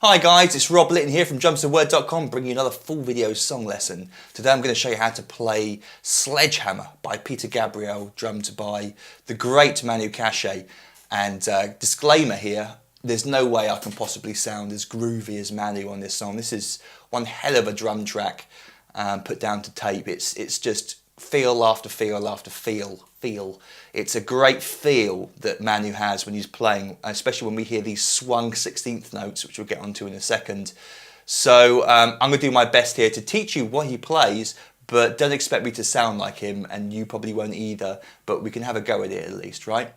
Hi guys, it's Rob Litton here from drumsandword.com, bringing you another full video song lesson. Today I'm going to show you how to play Sledgehammer by Peter Gabriel, drummed by the great Manu Katche. And disclaimer here, there's no way I can possibly sound as groovy as Manu on this song. This is one hell of a drum track put down to tape. It's just feel after feel after feel. It's a great feel that Manu has when he's playing, especially when we hear these swung 16th notes, which we'll get onto in a second. So I'm going to do my best here to teach you what he plays, but don't expect me to sound like him, and you probably won't either, but we can have a go at it at least, right?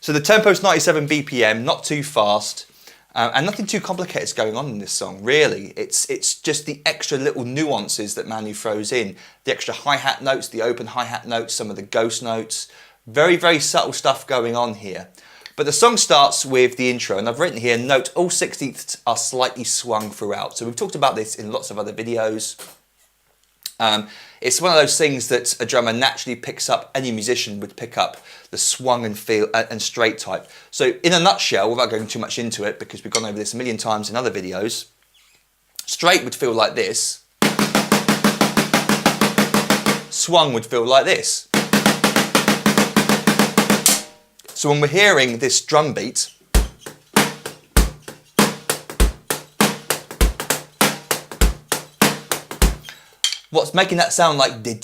So the tempo is 97 BPM, not too fast, and nothing too complicated is going on in this song, really. It's just the extra little nuances that Manu throws in. The extra hi-hat notes, the open hi-hat notes, some of the ghost notes. Very, very subtle stuff going on here. But the song starts with the intro, and I've written here, note all 16ths are slightly swung throughout. So we've talked about this in lots of other videos. It's one of those things that a drummer naturally picks up, any musician would pick up the swung and feel and straight type. So in a nutshell, without going too much into it, because we've gone over this a million times in other videos, straight would feel like this, swung would feel like this. So when we're hearing this drum beat, what's making that sound like is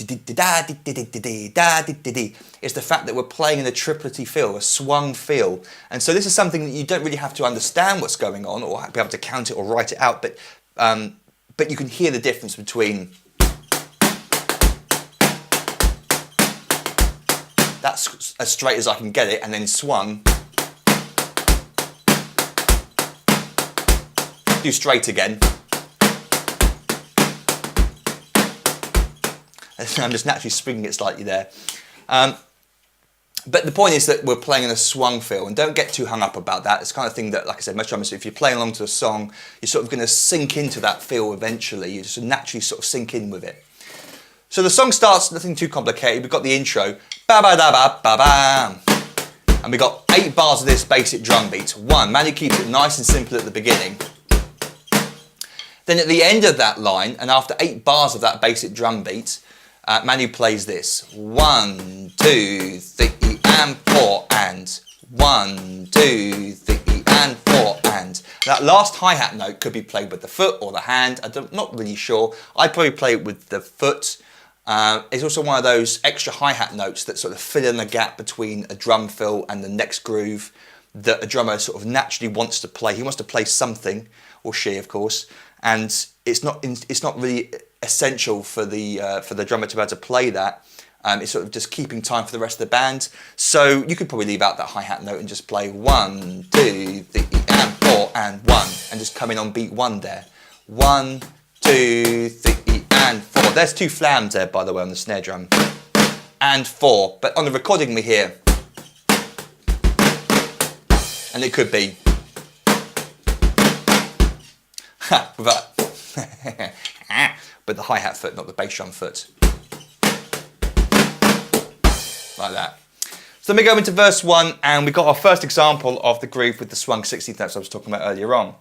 the fact that we're playing in a triplety feel, a swung feel. And so this is something that you don't really have to understand what's going on or be able to count it or write it out, but you can hear the difference between that's as straight as I can get it, and then swung. Do straight again. I'm just naturally springing it slightly there. But the point is that we're playing in a swung feel, and don't get too hung up about that. It's the kind of thing that, like I said, most drummers, if you're playing along to a song, you're sort of going to sink into that feel eventually. You just naturally sort of sink in with it. So the song starts, nothing too complicated. We've got the intro, ba-ba-da-ba-ba-bam. And we've got 8 bars of this basic drum beat. 1, Manu keeps it nice and simple at the beginning. Then at the end of that line, and after 8 bars of that basic drum beat, Manu plays this. 1, 2, 3, and 4, and 1, 2, 3, and 4, and. That last hi-hat note could be played with the foot or the hand. I'm not really sure. I'd probably play it with the foot. It's also one of those extra hi-hat notes that sort of fill in the gap between a drum fill and the next groove that a drummer sort of naturally wants to play. He wants to play something, or she, of course, and it's not really essential for the drummer to be able to play that. It's sort of just keeping time for the rest of the band. So you could probably leave out that hi-hat note and just play 1, 2, 3, and 4, and 1, and just come in on beat 1 there. 1, 2, 3, and 4. There's 2 flams there, by the way, on the snare drum. And 4. But on the recording we hear, and it could be with that. But the hi-hat foot, not the bass drum foot. Like that. So then we go into verse 1, and we got our first example of the groove with the swung 16th notes I was talking about earlier on.